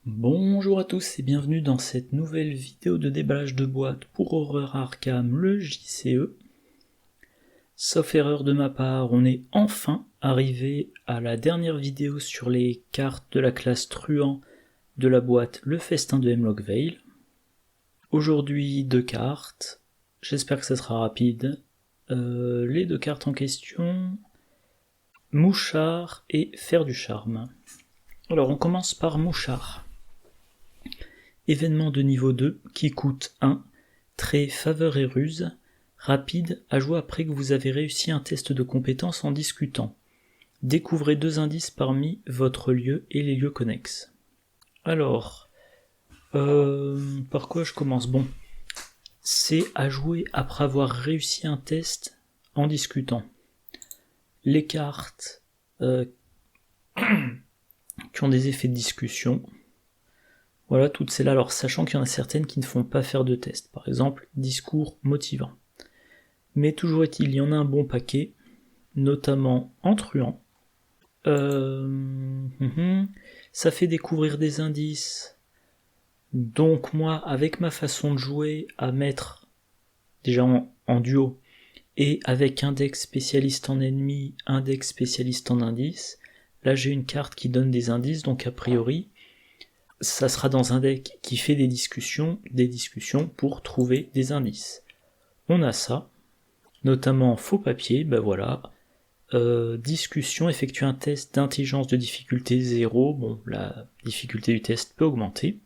Bonjour à tous et bienvenue dans cette nouvelle vidéo de déballage de boîte pour Horror Arkham, le JCE. Sauf erreur de ma part, on est enfin arrivé à la dernière vidéo sur les cartes de la classe truand de la boîte Le Festin de Hemlock Vale. Aujourd'hui 2 cartes, j'espère que ça sera rapide. Les 2 cartes en question, Mouchard et Faire du Charme. Alors on commence par Mouchard. Événement de niveau 2 qui coûte 1, trait faveur et ruse, rapide à jouer après que vous avez réussi un test de compétence en discutant. Découvrez 2 indices parmi votre lieu et les lieux connexes. Alors, par quoi je commence? Bon, c'est à jouer après avoir réussi un test en discutant. Les cartes qui ont des effets de discussion, voilà, toutes celles-là, alors sachant qu'il y en a certaines qui ne font pas faire de test, par exemple, discours motivant. Mais toujours est-il, il y en a un bon paquet, notamment en truand. Ça fait découvrir des indices. Donc moi, avec ma façon de jouer, à mettre déjà en duo, et avec un deck spécialiste en ennemi, un deck spécialiste en indices, là j'ai une carte qui donne des indices, donc a priori, ça sera dans un deck qui fait des discussions pour trouver des indices. On a ça, notamment faux papier, ben voilà, discussion, effectue un test d'intelligence de difficulté 0, bon, la difficulté du test peut augmenter,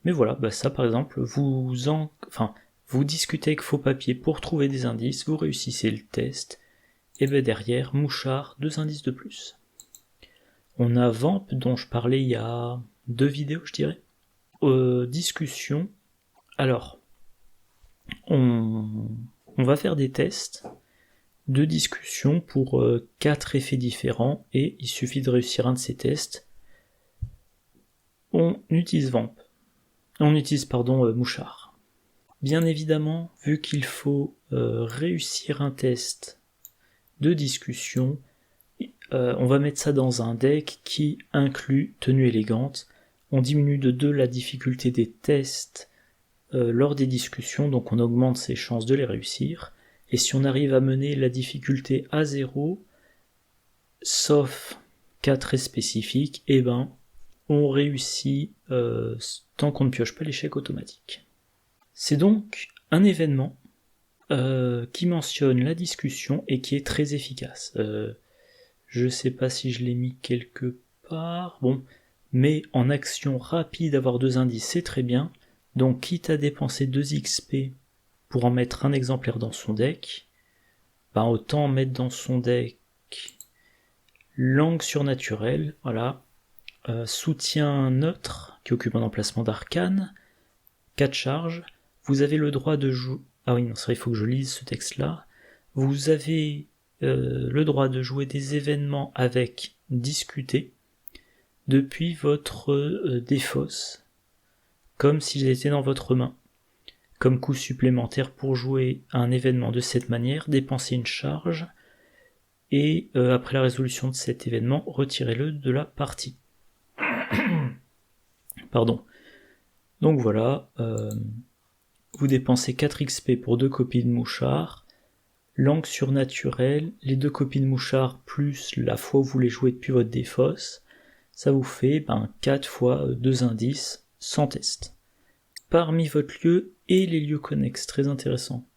mais voilà, ben ça par exemple, vous discutez avec faux papier pour trouver des indices, vous réussissez le test, et ben derrière, Mouchard, 2 indices de plus. On a Vamp, dont je parlais il y a 2 vidéos, je dirais. Discussion. Alors, on va faire des tests de discussion pour 4 effets différents, et il suffit de réussir un de ces tests. On utilise Mouchard. Bien évidemment, vu qu'il faut réussir un test de discussion, on va mettre ça dans un deck qui inclut tenue élégante. On diminue de 2 la difficulté des tests lors des discussions, donc on augmente ses chances de les réussir. Et si on arrive à mener la difficulté à 0, sauf cas très spécifiques, eh ben, on réussit tant qu'on ne pioche pas l'échec automatique. C'est donc un événement qui mentionne la discussion et qui est très efficace. Je sais pas si je l'ai mis quelque part, bon, mais en action rapide, avoir 2 indices, c'est très bien. Donc quitte à dépenser 2 XP pour en mettre un exemplaire dans son deck, ben autant mettre dans son deck langue surnaturelle, voilà, soutien neutre qui occupe un emplacement d'arcane, 4 charges, vous avez le droit de jouer... Ah oui, non, c'est vrai, il faut que je lise ce texte-là. Vous avez le droit de jouer des événements avec discuter depuis votre défausse, comme s'ils étaient dans votre main. Comme coût supplémentaire pour jouer un événement de cette manière, dépensez une charge, et après la résolution de cet événement, retirez-le de la partie. Pardon. Donc voilà, vous dépensez 4 XP pour 2 copies de Mouchard, langue surnaturelle, les 2 copies de Mouchard plus la fois où vous les jouez depuis votre défausse, ça vous fait 4 fois 2 indices sans test. Parmi votre lieu et les lieux connexes, très intéressant.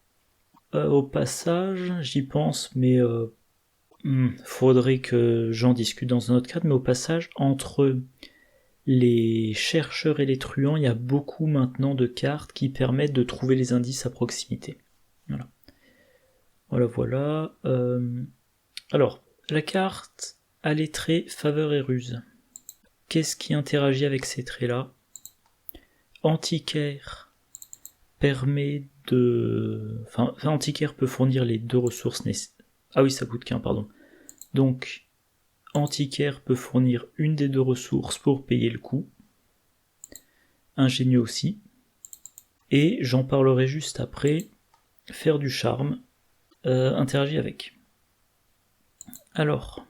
Au passage, j'y pense, mais faudrait que j'en discute dans un autre cadre, mais au passage, entre les chercheurs et les truands, il y a beaucoup maintenant de cartes qui permettent de trouver les indices à proximité. Voilà. Alors, la carte a les traits faveur et ruse. Qu'est-ce qui interagit avec ces traits-là? Antiquaire permet de... Antiquaire peut fournir les 2 ressources nécessaires. Ah oui, ça coûte qu'un, pardon. Donc, Antiquaire peut fournir une des 2 ressources pour payer le coût. Ingénieux aussi. Et j'en parlerai juste après. Faire du charme interagit avec. Alors,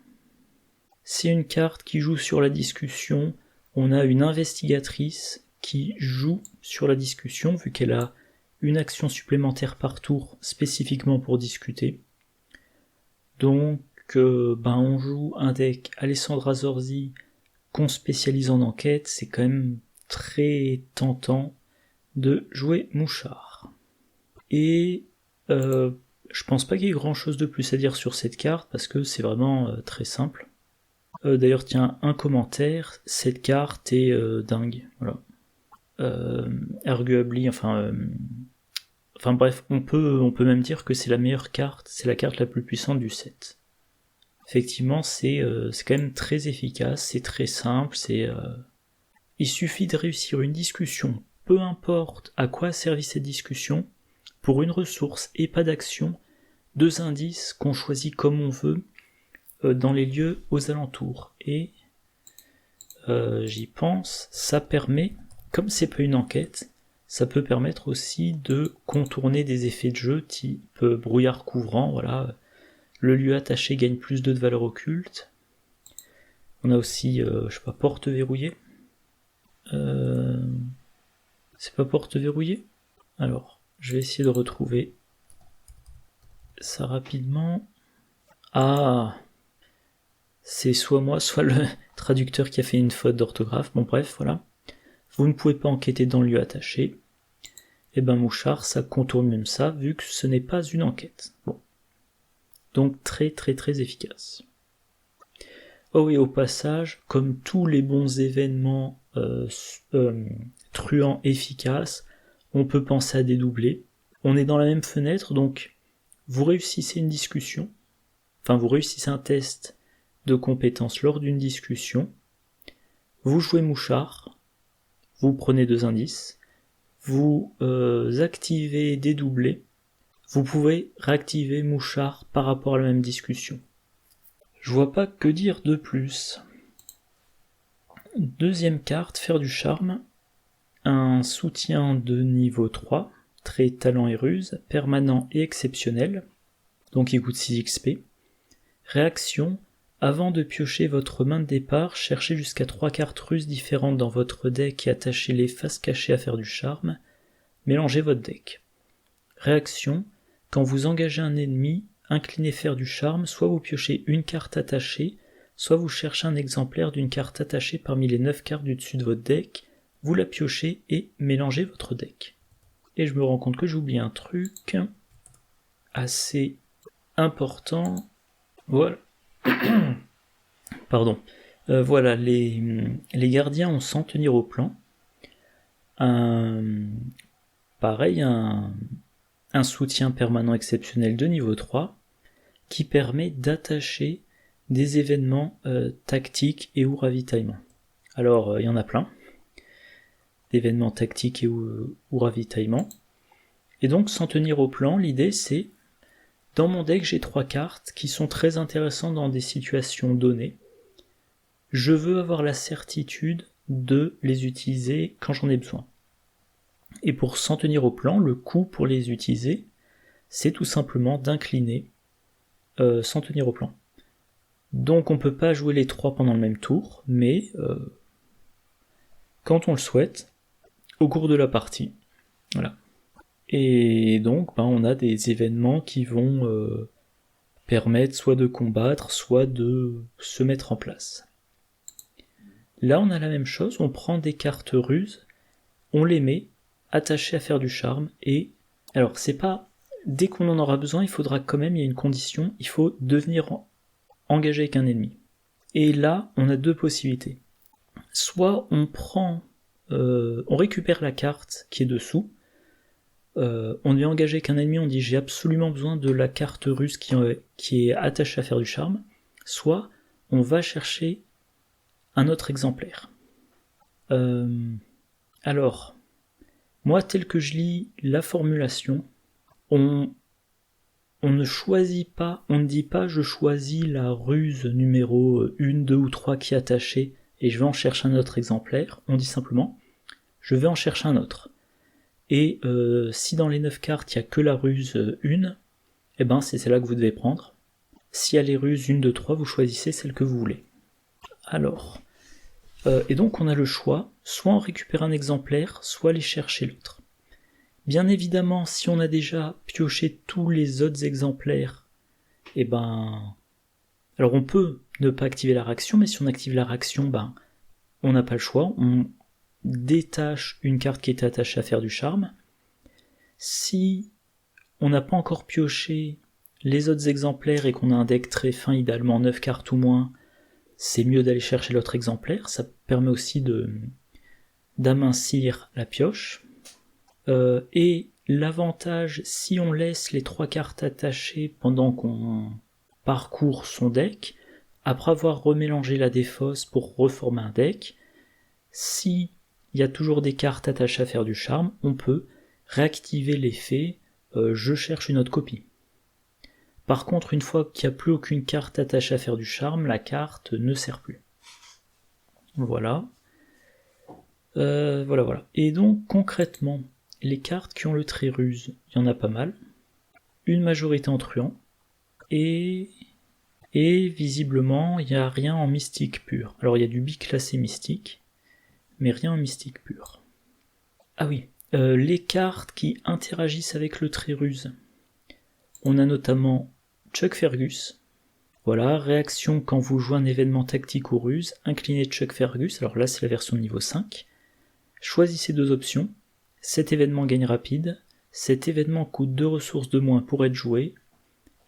c'est une carte qui joue sur la discussion, On a une investigatrice qui joue sur la discussion, vu qu'elle a une action supplémentaire par tour spécifiquement pour discuter. Donc on joue un deck Alessandra Zorzi qu'on spécialise en enquête, c'est quand même très tentant de jouer Mouchard. Et je pense pas qu'il y ait grand chose de plus à dire sur cette carte, parce que c'est vraiment très simple. D'ailleurs, tiens, un commentaire, cette carte est dingue, voilà. Arguably, enfin bref, on peut même dire que c'est la meilleure carte, c'est la carte la plus puissante du set. Effectivement, c'est quand même très efficace, c'est très simple, il suffit de réussir une discussion, peu importe à quoi a servi cette discussion, pour une ressource et pas d'action, 2 indices qu'on choisit comme on veut dans les lieux aux alentours. Et j'y pense, ça permet, comme c'est pas une enquête, ça peut permettre aussi de contourner des effets de jeu type brouillard couvrant, voilà. Le lieu attaché gagne plus de valeur occulte. On a aussi, porte verrouillée. C'est pas porte verrouillée ? Alors, je vais essayer de retrouver ça rapidement. Ah, c'est soit moi, soit le traducteur qui a fait une faute d'orthographe. Bon bref, voilà. Vous ne pouvez pas enquêter dans le lieu attaché. Et Mouchard, ça contourne même ça, vu que ce n'est pas une enquête. Bon. Donc très très très efficace. Oh et au passage, comme tous les bons événements truands efficaces, on peut penser à dédoubler. On est dans la même fenêtre, donc vous réussissez une discussion, vous réussissez un test de compétence lors d'une discussion, vous jouez Mouchard, vous prenez 2 indices, vous activez dédoubler, vous pouvez réactiver Mouchard par rapport à la même discussion. Je vois pas que dire de plus. Deuxième carte, faire du charme. Un soutien de niveau 3, très talent et ruse, permanent et exceptionnel. Donc il coûte 6 XP. Réaction, avant de piocher votre main de départ, cherchez jusqu'à 3 cartes ruses différentes dans votre deck et attachez-les face cachée à faire du charme. Mélangez votre deck. Réaction, quand vous engagez un ennemi, inclinez faire du charme, soit vous piochez une carte attachée, soit vous cherchez un exemplaire d'une carte attachée parmi les 9 cartes du dessus de votre deck, vous la piochez et mélangez votre deck. Et je me rends compte que j'oublie un truc assez important. Voilà. Pardon. Voilà, les gardiens ont sans tenir au plan. Pareil, un soutien permanent exceptionnel de niveau 3 qui permet d'attacher des événements tactiques et ou ravitaillement. Alors, il y en a plein d'événements tactiques et ou ravitaillement. Et donc, sans tenir au plan, l'idée c'est, dans mon deck, j'ai 3 cartes qui sont très intéressantes dans des situations données. Je veux avoir la certitude de les utiliser quand j'en ai besoin. Et pour s'en tenir au plan, le coût pour les utiliser, c'est tout simplement d'incliner sans tenir au plan. Donc on peut pas jouer les 3 pendant le même tour, mais quand on le souhaite, au cours de la partie. Voilà. Et donc on a des événements qui vont permettre soit de combattre, soit de se mettre en place. Là on a la même chose, on prend des cartes ruses, on les met attachées à faire du charme, et alors c'est pas dès qu'on en aura besoin, il faudra quand même, il y a une condition, il faut devenir engagé avec un ennemi. Et là, on a 2 possibilités. Soit on récupère la carte qui est dessous, on est engagé avec un ennemi, on dit j'ai absolument besoin de la carte russe qui est attachée à faire du charme, soit on va chercher un autre exemplaire. Alors, moi tel que je lis la formulation, on ne choisit pas, on ne dit pas je choisis la ruse numéro 1, 2 ou 3 qui est attachée et je vais en chercher un autre exemplaire, on dit simplement je vais en chercher un autre. Et si dans les 9 cartes il n'y a que la ruse 1, c'est celle-là que vous devez prendre. S'il y a les ruses 1, 2, 3, vous choisissez celle que vous voulez. Alors, Et donc on a le choix, soit on récupère un exemplaire, soit aller chercher l'autre. Bien évidemment, si on a déjà pioché tous les autres exemplaires, alors on peut ne pas activer la réaction, mais si on active la réaction, on n'a pas le choix, on détache une carte qui était attachée à faire du charme. Si on n'a pas encore pioché les autres exemplaires et qu'on a un deck très fin, idéalement 9 cartes ou moins, c'est mieux d'aller chercher l'autre exemplaire, ça permet aussi d'amincir la pioche. Et l'avantage, si on laisse les 3 cartes attachées pendant qu'on parcourt son deck, après avoir remélangé la défausse pour reformer un deck, si il y a toujours des cartes attachées à faire du charme, on peut réactiver l'effet je cherche une autre copie. Par contre, une fois qu'il n'y a plus aucune carte attachée à faire du charme, la carte ne sert plus. Voilà. Voilà. Et donc, concrètement, les cartes qui ont le trait ruse, il y en a pas mal. Une majorité en truand. Et visiblement, il n'y a rien en mystique pur. Alors, il y a du biclassé mystique, mais rien en mystique pur. Ah oui, les cartes qui interagissent avec le trait ruse. On a notamment Chuck Fergus. Voilà, réaction quand vous jouez un événement tactique ou ruse, inclinez Chuck Fergus, alors là c'est la version niveau 5. Choisissez 2 options, cet événement gagne rapide, cet événement coûte 2 ressources de moins pour être joué,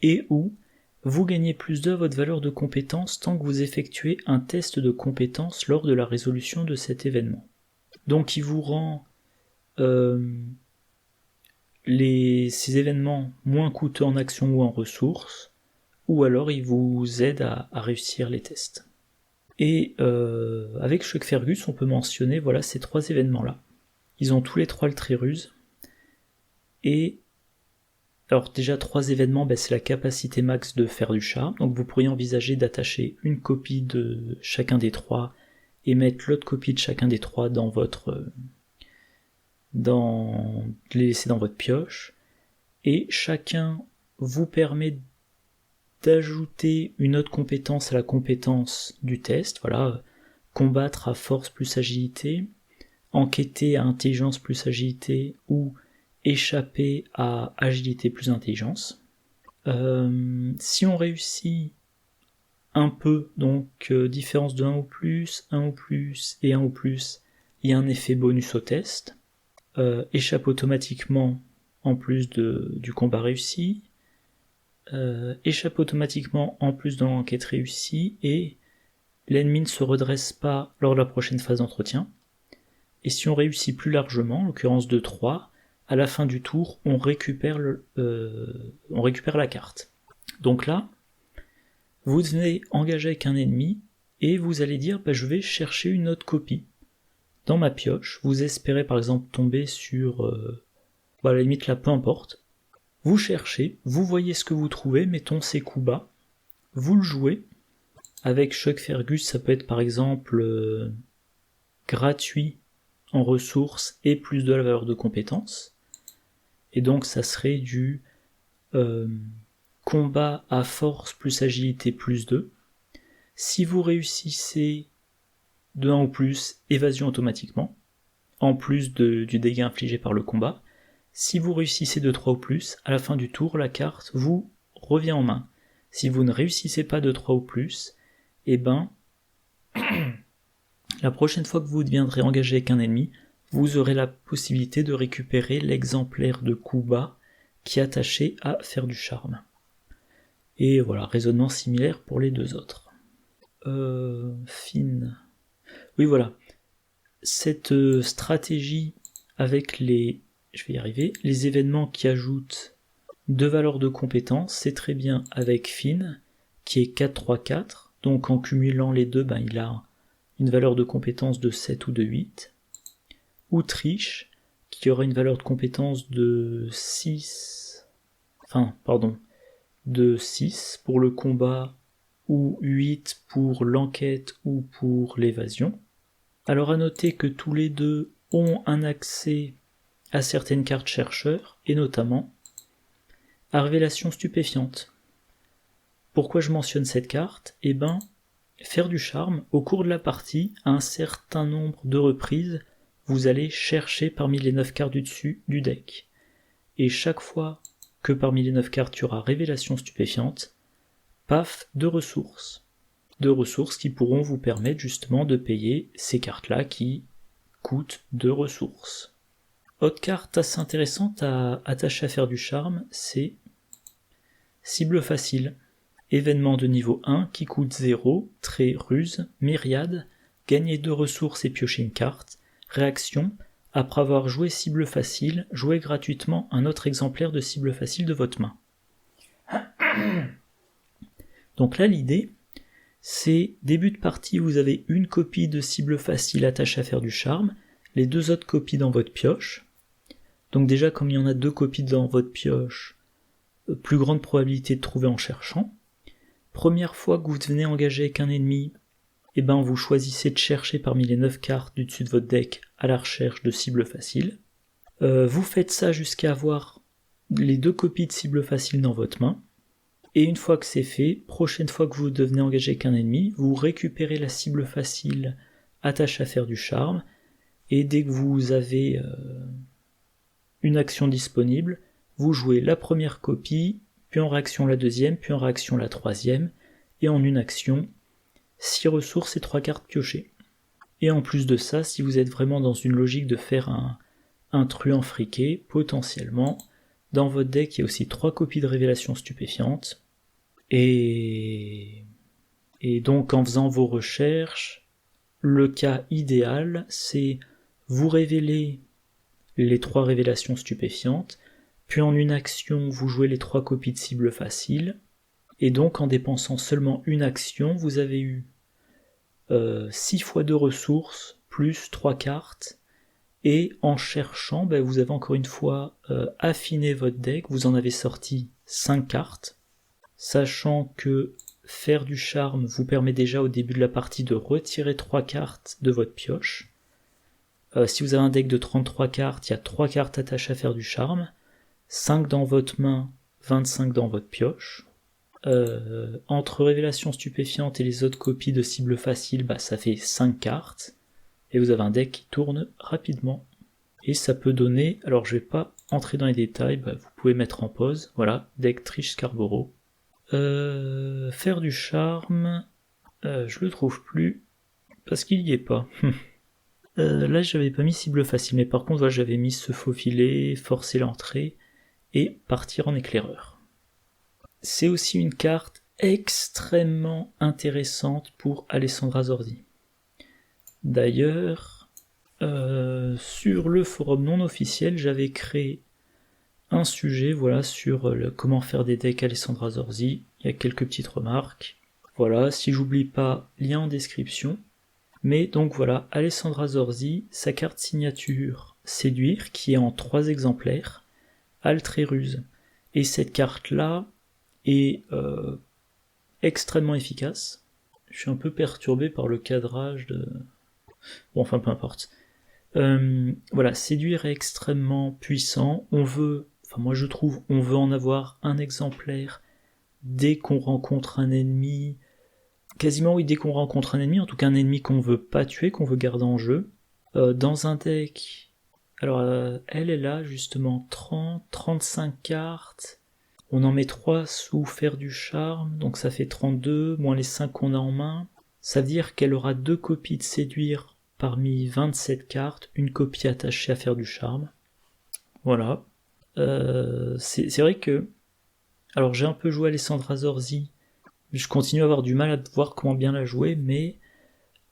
et ou vous gagnez plus 2 à votre valeur de compétence tant que vous effectuez un test de compétence lors de la résolution de cet événement. Donc il vous rend ces événements moins coûteux en action ou en ressources, ou alors il vous aide à réussir les tests. Et avec Chuck Fergus, on peut mentionner voilà, ces 3 événements-là. Ils ont tous les 3 le trait ruse. Et alors déjà 3 événements, c'est la capacité max de faire du charme. Donc vous pourriez envisager d'attacher une copie de chacun des 3 et mettre l'autre copie de chacun des 3 dans votre les laisser dans votre pioche. Et chacun vous permet d'ajouter une autre compétence à la compétence du test, voilà, combattre à force plus agilité, enquêter à intelligence plus agilité, ou échapper à agilité plus intelligence. Si on réussit un peu, donc différence de 1 ou plus, 1 ou plus et 1 ou plus, il y a un effet bonus au test, échappe automatiquement en plus du combat réussi, échappe automatiquement en plus de l'enquête réussie, et l'ennemi ne se redresse pas lors de la prochaine phase d'entretien. Et si on réussit plus largement, en l'occurrence de 3, à la fin du tour, on récupère la carte. Donc là, vous venez engager avec un ennemi, et vous allez dire je vais chercher une autre copie dans ma pioche. Vous espérez par exemple tomber sur à la limite là, peu importe. Vous cherchez, vous voyez ce que vous trouvez, mettons ces coups bas, vous le jouez. Avec Chuck Fergus, ça peut être par exemple gratuit en ressources et plus de la valeur de compétence. Et donc ça serait du combat à force plus agilité plus 2. Si vous réussissez de 1 ou plus, évasion automatiquement, en plus du dégât infligé par le combat. Si vous réussissez de 3 ou plus, à la fin du tour, la carte vous revient en main. Si vous ne réussissez pas de 3 ou plus, la prochaine fois que vous deviendrez engagé avec un ennemi, vous aurez la possibilité de récupérer l'exemplaire de coup bas qui est attaché à faire du charme. Et voilà, raisonnement similaire pour les 2 autres. Fine. Oui, voilà. Cette stratégie avec les événements qui ajoutent 2 valeurs de compétence, c'est très bien avec Finn, qui est 4-3-4, donc en cumulant les deux, il a une valeur de compétence de 7 ou de 8. Ou Triche, qui aura une valeur de compétence de 6 pour le combat, ou 8 pour l'enquête ou pour l'évasion. Alors à noter que tous les deux ont un accès à certaines cartes chercheurs, et notamment à Révélation Stupéfiante. Pourquoi je mentionne cette carte ? faire du charme, au cours de la partie, à un certain nombre de reprises, vous allez chercher parmi les 9 cartes du dessus du deck. Et chaque fois que parmi les 9 cartes il y aura révélation stupéfiante, paf, 2 ressources. 2 ressources qui pourront vous permettre justement de payer ces cartes-là qui coûtent 2 ressources. Autre carte assez intéressante à attacher à faire du charme, c'est cible facile. Événement de niveau 1 qui coûte 0, trait ruse, myriade, gagner 2 ressources et piocher une carte. Réaction, après avoir joué cible facile, jouez gratuitement un autre exemplaire de cible facile de votre main. Donc là l'idée, c'est début de partie, vous avez une copie de cible facile attachée à faire du charme, les 2 autres copies dans votre pioche. Donc déjà comme il y en a 2 copies dans votre pioche, plus grande probabilité de trouver en cherchant. Première fois que vous venez engager avec un ennemi, vous choisissez de chercher parmi les 9 cartes du dessus de votre deck à la recherche de cibles faciles. Vous faites ça jusqu'à avoir les 2 copies de cibles faciles dans votre main. Et une fois que c'est fait, prochaine fois que vous devenez engager avec un ennemi, vous récupérez la cible facile attachée à faire du charme. Et dès que vous avez une action disponible, vous jouez la première copie, puis en réaction la deuxième, puis en réaction la troisième, et en une action, 6 ressources et 3 cartes piochées. Et en plus de ça, si vous êtes vraiment dans une logique de faire un truand friqué, potentiellement, dans votre deck il y a aussi 3 copies de révélation stupéfiante, et donc en faisant vos recherches, le cas idéal, c'est vous révéler les 3 révélations stupéfiantes, puis en une action, vous jouez les 3 copies de cible facile, et donc en dépensant seulement une action, vous avez eu 6 fois 2 ressources, plus 3 cartes, et en cherchant, vous avez encore une fois affiné votre deck, vous en avez sorti 5 cartes, sachant que faire du charme vous permet déjà au début de la partie de retirer 3 cartes de votre pioche. Si vous avez un deck de 33 cartes, il y a 3 cartes attachées à faire du charme, 5 dans votre main, 25 dans votre pioche. Entre révélation stupéfiante et les autres copies de cible facile, ça fait 5 cartes. Et vous avez un deck qui tourne rapidement. Et ça peut donner, alors je vais pas entrer dans les détails, vous pouvez mettre en pause. Voilà, deck Trish Scarborough. Faire du charme, je le trouve plus, parce qu'il y est pas. Là j'avais pas mis cible facile, mais par contre j'avais mis se faufiler, forcer l'entrée, et partir en éclaireur. C'est aussi une carte extrêmement intéressante pour Alessandra Zorzi. D'ailleurs, sur le forum non officiel, j'avais créé un sujet sur comment faire des decks Alessandra Zorzi. Il y a quelques petites remarques. Voilà, si j'oublie pas, lien en description. Mais donc voilà, Alessandra Zorzi, sa carte signature Séduire, qui est en 3 exemplaires, Altre et Ruse. Et cette carte-là est extrêmement efficace. Je suis un peu perturbé par le cadrage de... Bon, enfin, peu importe. Voilà, Séduire est extrêmement puissant. Moi je trouve, on veut en avoir un exemplaire dès qu'on rencontre un ennemi. Quasiment oui, dès qu'on rencontre un ennemi, en tout cas un ennemi qu'on veut pas tuer, qu'on veut garder en jeu. Dans un deck... Alors, elle est là, justement, 30, 35 cartes. On en met 3 sous faire du charme, donc ça fait 32, moins les 5 qu'on a en main. Ça veut dire qu'elle aura 2 copies de séduire parmi 27 cartes, une copie attachée à faire du charme. Voilà. C'est vrai que... Alors j'ai un peu joué Alessandra Zorzi, je continue à avoir du mal à voir comment bien la jouer, mais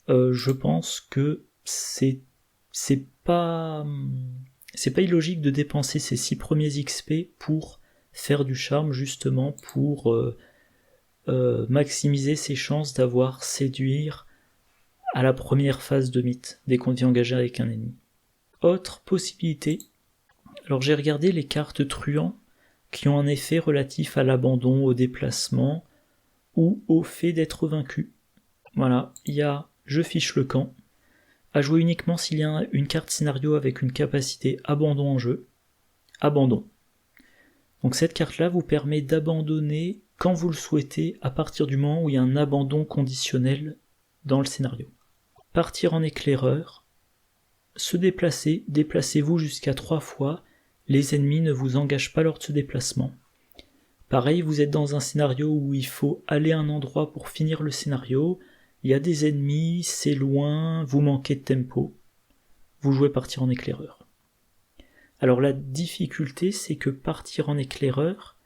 je pense que c'est pas illogique de dépenser ces 6 premiers XP pour faire du charme, justement pour maximiser ses chances d'avoir séduire à la première phase de mythe, dès qu'on est engagé avec un ennemi. Autre possibilité, alors j'ai regardé les cartes truands qui ont un effet relatif à l'abandon, au déplacement ou au fait d'être vaincu. Voilà, il y a je fiche le camp, à jouer uniquement s'il y a une carte scénario avec une capacité abandon en jeu. Abandon. Donc cette carte-là vous permet d'abandonner quand vous le souhaitez, à partir du moment où il y a un abandon conditionnel dans le scénario. Partir en éclaireur, se déplacer, déplacez-vous jusqu'à 3 fois, les ennemis ne vous engagent pas lors de ce déplacement. Pareil, vous êtes dans un scénario où il faut aller à un endroit pour finir le scénario, il y a des ennemis, c'est loin, vous manquez de tempo, vous jouez partir en éclaireur. Alors la difficulté, c'est que partir en éclaireur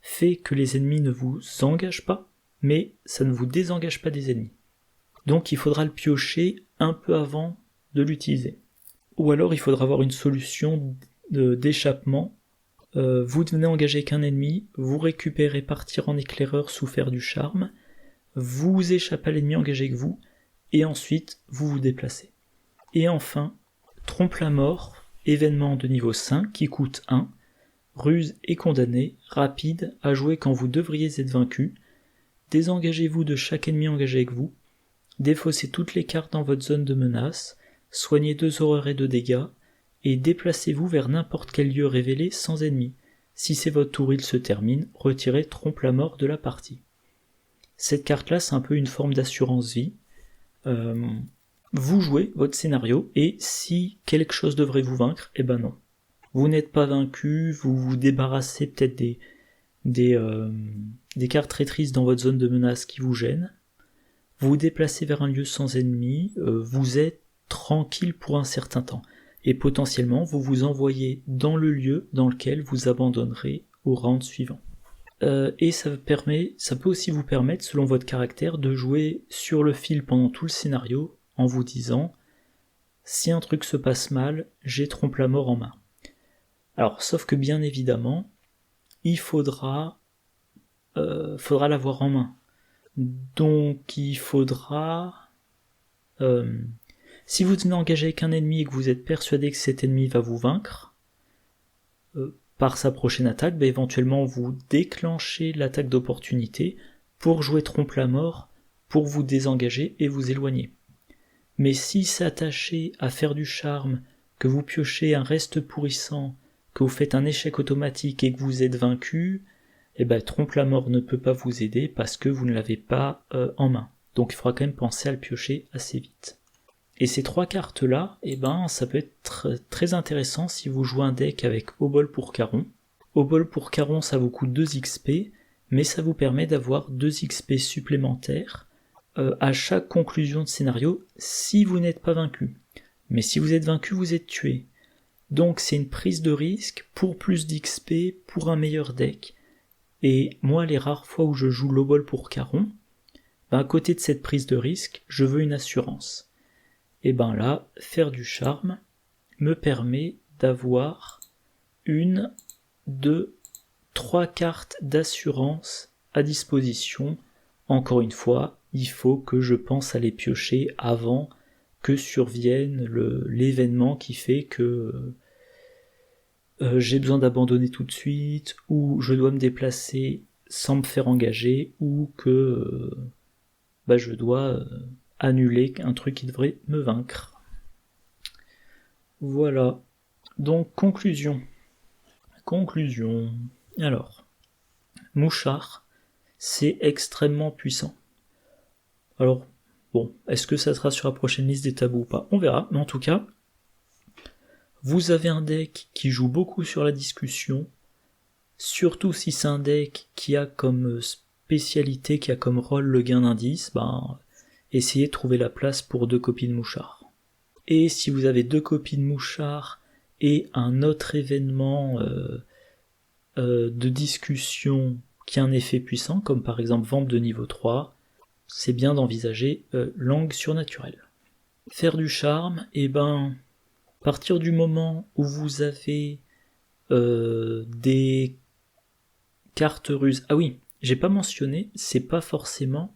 fait que les ennemis ne vous engagent pas, mais ça ne vous désengage pas des ennemis. Donc il faudra le piocher un peu avant de l'utiliser. Ou alors il faudra avoir une solution d'échappement. Vous devenez engager qu'un ennemi, vous récupérez partir en éclaireur sous faire du charme, vous échappez à l'ennemi engagé avec vous, et ensuite vous vous déplacez. Et enfin, trompe la mort, événement de niveau 5 qui coûte 1, ruse et condamné, rapide, à jouer quand vous devriez être vaincu, désengagez-vous de chaque ennemi engagé avec vous, défaussez toutes les cartes dans votre zone de menace, soignez 2 horreurs et 2 dégâts, et déplacez-vous vers n'importe quel lieu révélé sans ennemi. Si c'est votre tour, il se termine, retirez trompe la mort de la partie. Cette carte-là, c'est un peu une forme d'assurance vie. Vous jouez votre scénario, et si quelque chose devrait vous vaincre, eh ben non. Vous n'êtes pas vaincu, vous vous débarrassez peut-être des cartes traîtrises dans votre zone de menace qui vous gênent, vous vous déplacez vers un lieu sans ennemi, vous êtes tranquille pour un certain temps, et potentiellement vous vous envoyez dans le lieu dans lequel vous abandonnerez au round suivant. Et ça peut aussi vous permettre, selon votre caractère, de jouer sur le fil pendant tout le scénario en vous disant « Si un truc se passe mal, j'ai trompe la mort en main ». Alors, sauf que bien évidemment, il faudra l'avoir en main. Donc il faudra... si vous tenez engagé avec un ennemi et que vous êtes persuadé que cet ennemi va vous vaincre, par sa prochaine attaque, éventuellement vous déclenchez l'attaque d'opportunité pour jouer trompe la mort, pour vous désengager et vous éloigner. Mais si c'est attaché à faire du charme, que vous piochez un reste pourrissant, que vous faites un échec automatique et que vous êtes vaincu, trompe la mort ne peut pas vous aider parce que vous ne l'avez pas en main. Donc il faudra quand même penser à le piocher assez vite. Et ces 3 cartes-là, ça peut être très intéressant si vous jouez un deck avec Obol pour Caron. Obol pour Caron, ça vous coûte 2 XP, mais ça vous permet d'avoir 2 XP supplémentaires à chaque conclusion de scénario si vous n'êtes pas vaincu. Mais si vous êtes vaincu, vous êtes tué. Donc c'est une prise de risque pour plus d'XP, pour un meilleur deck. Et moi, les rares fois où je joue l'Obol pour Caron, à côté de cette prise de risque, je veux une assurance. Et là, faire du charme me permet d'avoir 1, 2, 3 cartes d'assurance à disposition. Encore une fois, il faut que je pense à les piocher avant que survienne l'événement qui fait que j'ai besoin d'abandonner tout de suite, ou je dois me déplacer sans me faire engager, ou que je dois annuler un truc qui devrait me vaincre. Voilà. Donc, conclusion. Alors, Mouchard, c'est extrêmement puissant. Alors, est-ce que ça sera sur la prochaine liste des tabous ou pas ? On verra, mais en tout cas, vous avez un deck qui joue beaucoup sur la discussion, surtout si c'est un deck qui a comme spécialité, qui a comme rôle le gain d'indice, essayez de trouver la place pour 2 copies de Mouchard. Et si vous avez 2 copies de Mouchard et un autre événement de discussion qui a un effet puissant, comme par exemple Vamp de niveau 3, c'est bien d'envisager langue surnaturelle. Faire du charme, à partir du moment où vous avez des cartes ruses... Ah oui, j'ai pas mentionné, c'est pas forcément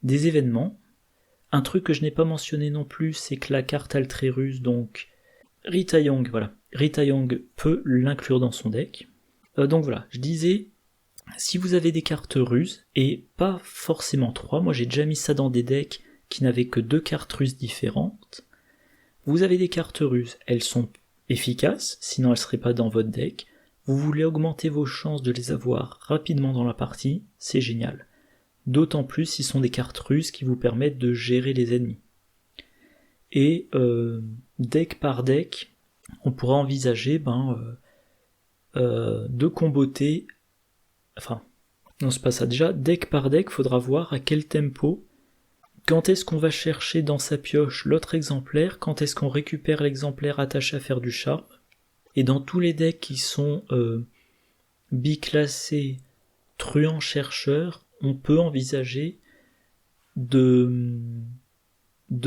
des événements. Un truc que je n'ai pas mentionné non plus, c'est que la carte Altré Ruse, donc Rita Young, Rita Young peut l'inclure dans son deck. Donc voilà, je disais, si vous avez des cartes ruses, et pas forcément 3, moi j'ai déjà mis ça dans des decks qui n'avaient que 2 cartes ruses différentes, vous avez des cartes ruses, elles sont efficaces, sinon elles ne seraient pas dans votre deck, vous voulez augmenter vos chances de les avoir rapidement dans la partie, c'est génial. D'autant plus si ce sont des cartes ruses qui vous permettent de gérer les ennemis. Et deck par deck, on pourra envisager de comboter... Enfin, non c'est pas ça. Déjà, deck par deck, faudra voir à quel tempo, quand est-ce qu'on va chercher dans sa pioche l'autre exemplaire, quand est-ce qu'on récupère l'exemplaire attaché à faire du charme. Et dans tous les decks qui sont biclassés truand chercheur, on peut envisager de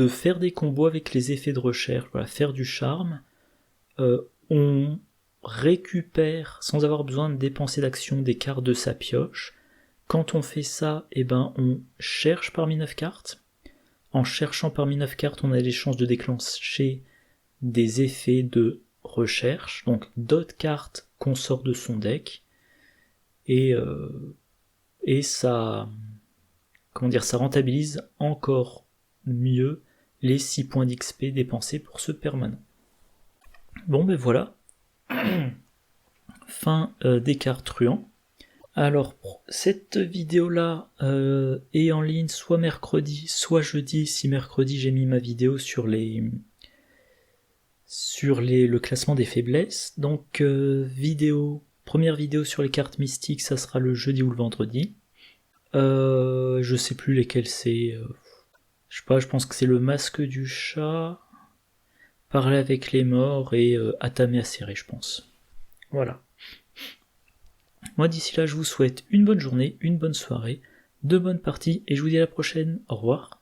faire des combos avec les effets de recherche, voilà, faire du charme. On récupère, sans avoir besoin de dépenser d'action, des cartes de sa pioche. Quand on fait ça, on cherche parmi 9 cartes. En cherchant parmi 9 cartes, on a les chances de déclencher des effets de recherche, donc d'autres cartes qu'on sort de son deck, et ça, ça rentabilise encore mieux les 6 points d'XP dépensés pour ce permanent. Bon ben voilà, fin des cartes truands. Alors cette vidéo là est en ligne soit mercredi, soit jeudi, si mercredi j'ai mis ma vidéo sur le classement des faiblesses. Donc première vidéo sur les cartes mystiques, ça sera le jeudi ou le vendredi. Je sais plus lesquelles c'est. Je sais pas, je pense que c'est le masque du chat, parler avec les morts et Atame Acéré, je pense. Voilà. Moi d'ici là, je vous souhaite une bonne journée, une bonne soirée, de bonnes parties et je vous dis à la prochaine. Au revoir.